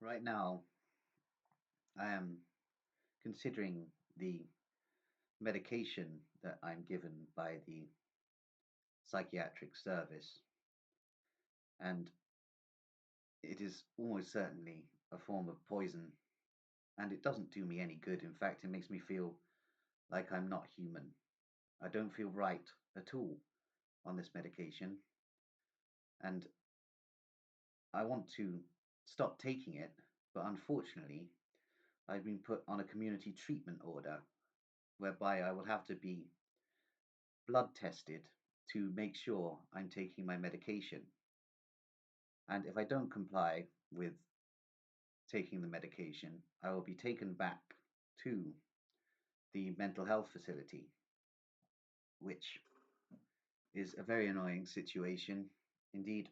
Right now, I am considering the medication that I'm given by the psychiatric service, and it is almost certainly a form of poison, and it doesn't do me any good. In fact, it makes me feel like I'm not human. I don't feel right at all on this medication, and I want to stop taking it, but unfortunately, I've been put on a community treatment order whereby I will have to be blood tested to make sure I'm taking my medication. And if I don't comply with taking the medication, I will be taken back to the mental health facility, which is a very annoying situation indeed.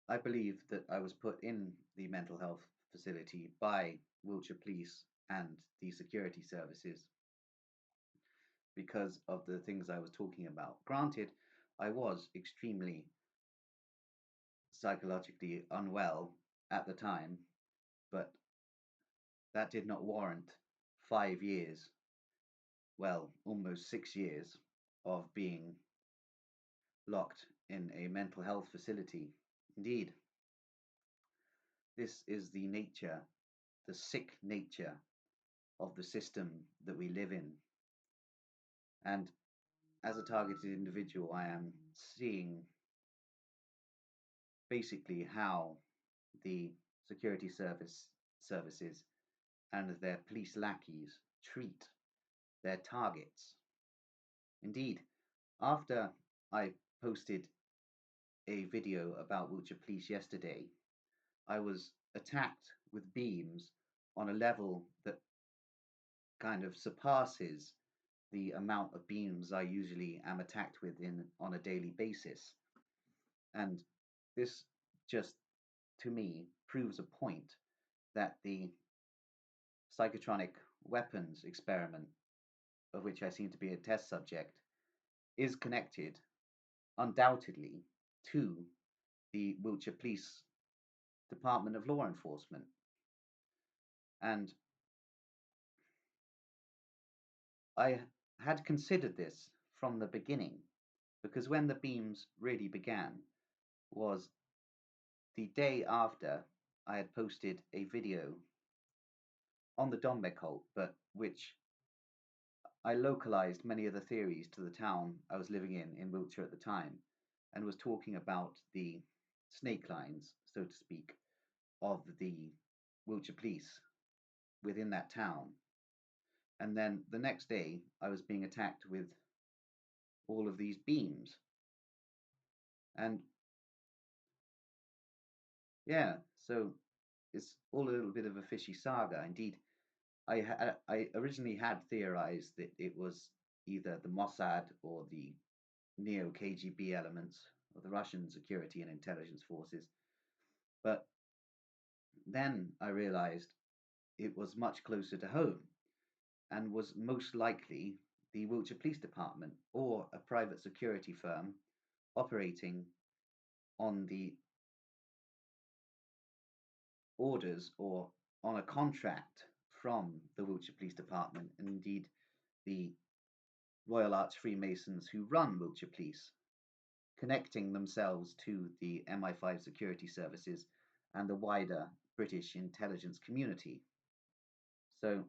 I believe that I was put in the mental health facility by Wiltshire Police and the security services because of the things I was talking about. Granted, I was extremely psychologically unwell at the time, but that did not warrant 5 years, well, almost 6 years, of being locked in a mental health facility. Indeed, this is the nature, the sick nature of the system that we live in. And as a targeted individual, I am seeing basically how the security services and their police lackeys treat their targets. Indeed, after I posted a video about Wiltshire Police yesterday, I was attacked with beams on a level that kind of surpasses the amount of beams I usually am attacked with in on a daily basis. And this just to me proves a point that the psychotronic weapons experiment, of which I seem to be a test subject, is connected undoubtedly to the Wiltshire Police Department of Law Enforcement. And I had considered this from the beginning because when the beams really began was the day after I had posted a video on the Dombe cult, but which I localized many of the theories to the town I was living in Wiltshire at the time, and was talking about the snake lines, so to speak, of the Wiltshire police within that town. And then the next day, I was being attacked with all of these beams. And yeah, so it's all a little bit of a fishy saga. Indeed, I originally had theorized that it was either the Mossad or the neo KGB elements of the Russian security and intelligence forces. But then I realized it was much closer to home and was most likely the Wiltshire Police Department or a private security firm operating on the orders or on a contract from the Wiltshire Police Department, and indeed the Royal Arch Freemasons who run Wiltshire Police, connecting themselves to the MI5 security services and the wider British intelligence community. So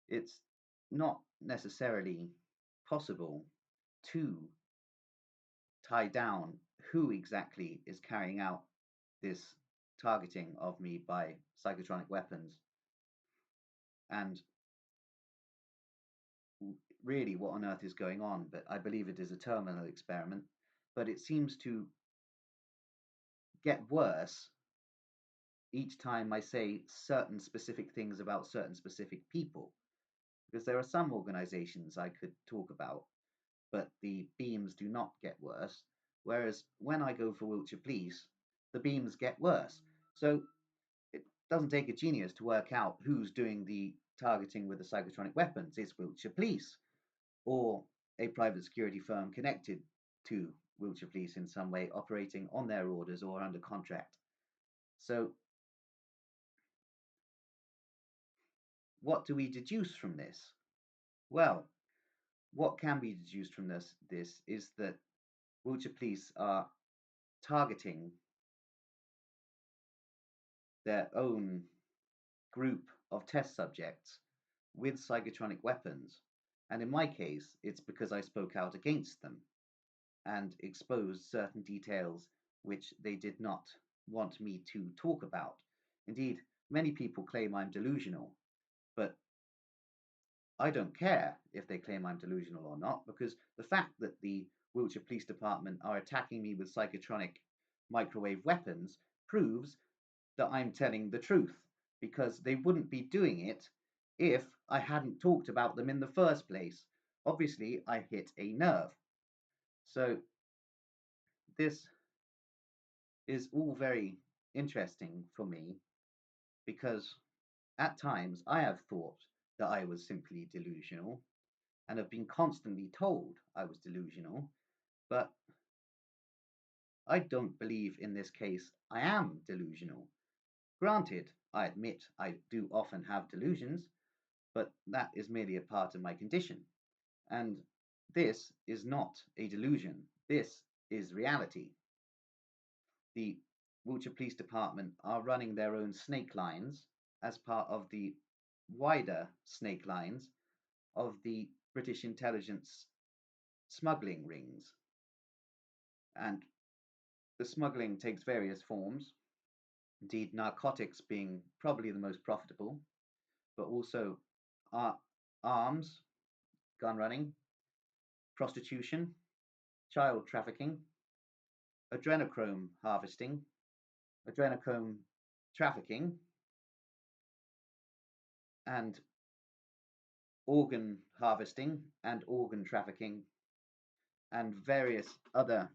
it's not necessarily possible to tie down who exactly is carrying out this targeting of me by psychotronic weapons and really what on earth is going on. But I believe it is a terminal experiment. But it seems to get worse each time I say certain specific things about certain specific people. Because there are some organizations I could talk about, but the beams do not get worse. Whereas when I go for Wiltshire Police, the beams get worse. So it doesn't take a genius to work out who's doing the targeting with the psychotronic weapons. It's Wiltshire Police or a private security firm connected to Wiltshire Police in some way, operating on their orders or under contract. So, what do we deduce from this? Well, what can be deduced from this is that Wiltshire Police are targeting their own group of test subjects with psychotronic weapons. And in my case, it's because I spoke out against them and exposed certain details which they did not want me to talk about. Indeed, many people claim I'm delusional, but I don't care if they claim I'm delusional or not, because the fact that the Wiltshire Police Department are attacking me with psychotronic microwave weapons proves that I'm telling the truth, because they wouldn't be doing it if I hadn't talked about them in the first place. Obviously, I hit a nerve. So, this is all very interesting for me because at times I have thought that I was simply delusional and have been constantly told I was delusional, but I don't believe in this case I am delusional. Granted, I admit I do often have delusions, but that is merely a part of my condition. And this is not a delusion, this is reality. The Wiltshire Police Department are running their own snake lines as part of the wider snake lines of the British intelligence smuggling rings. And the smuggling takes various forms, indeed, narcotics being probably the most profitable, but also arms, gun running, prostitution, child trafficking, adrenochrome harvesting, adrenochrome trafficking, and organ harvesting and organ trafficking, and various other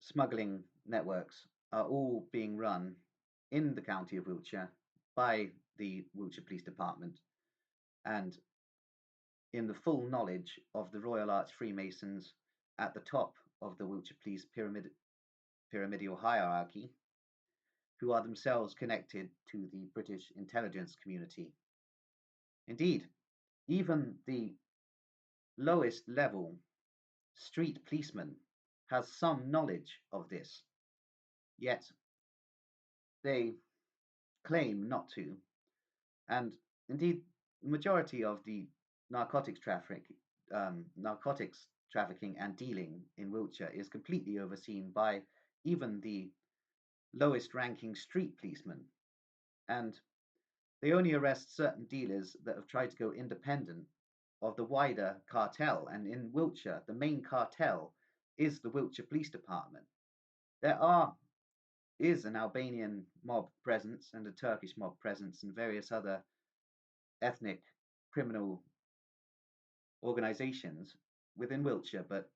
smuggling networks are all being run in the county of Wiltshire by the Wiltshire Police Department and in the full knowledge of the Royal Arch Freemasons at the top of the Wiltshire Police pyramidal hierarchy, who are themselves connected to the British intelligence community. Indeed, even the lowest level street policeman has some knowledge of this, yet they claim not to. And indeed, the majority of the narcotics traffic, narcotics trafficking and dealing in Wiltshire is completely overseen by even the lowest ranking street policemen. And they only arrest certain dealers that have tried to go independent of the wider cartel. And in Wiltshire, the main cartel is the Wiltshire Police Department. There is an Albanian mob presence and a Turkish mob presence and various other ethnic criminal organizations within Wiltshire, but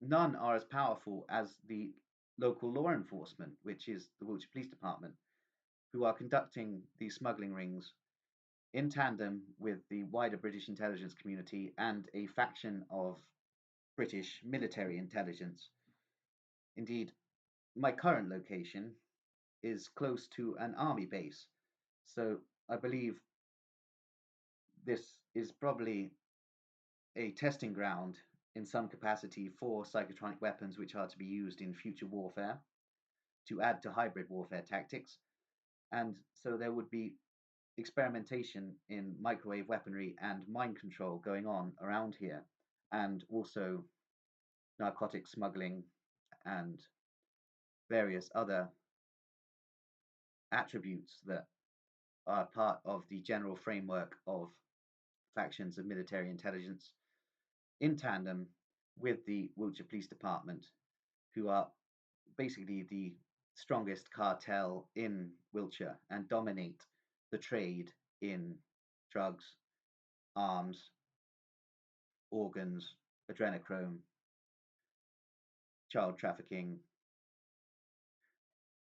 none are as powerful as the local law enforcement, which is the Wiltshire Police Department, who are conducting these smuggling rings in tandem with the wider British intelligence community and a faction of British military intelligence. Indeed, my current location is close to an army base, so I believe this is probably a testing ground in some capacity for psychotronic weapons which are to be used in future warfare to add to hybrid warfare tactics. And so there would be experimentation in microwave weaponry and mind control going on around here, and also narcotic smuggling and various other attributes that are part of the general framework of factions of military intelligence in tandem with the Wiltshire Police Department, who are basically the strongest cartel in Wiltshire and dominate the trade in drugs, arms, organs, adrenochrome, child trafficking,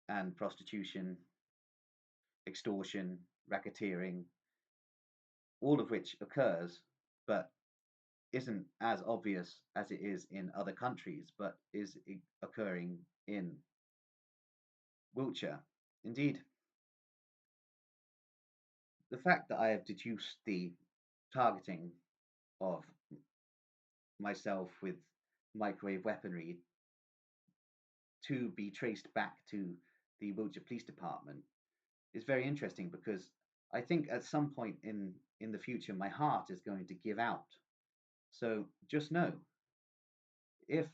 and prostitution, extortion, racketeering, all of which occurs, but isn't as obvious as it is in other countries, but is occurring in Wiltshire. Indeed, the fact that I have deduced the targeting of myself with microwave weaponry to be traced back to the Wiltshire Police Department is very interesting because I think at some point in the future my heart is going to give out. So just know, if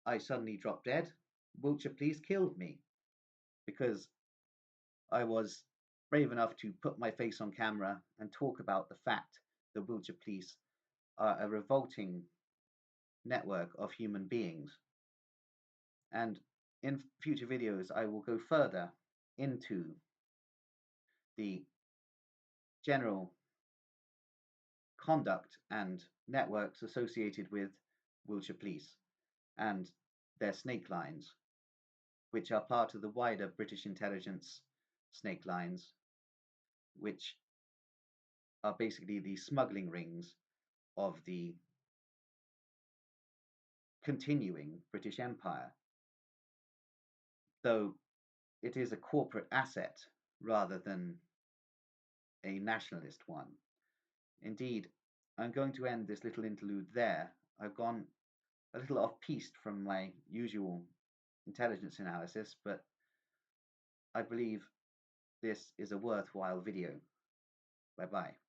I suddenly drop dead, Wiltshire Police killed me because I was brave enough to put my face on camera and talk about the fact that Wiltshire Police are a revolting network of human beings. And in future videos, I will go further into the general conduct and networks associated with Wiltshire Police and their snake lines, which are part of the wider British intelligence snake lines, which are basically the smuggling rings of the continuing British Empire, though it is a corporate asset rather than a nationalist one. Indeed, I'm going to end this little interlude there. I've gone a little off piste from my usual intelligence analysis, but I believe this is a worthwhile video. Bye bye.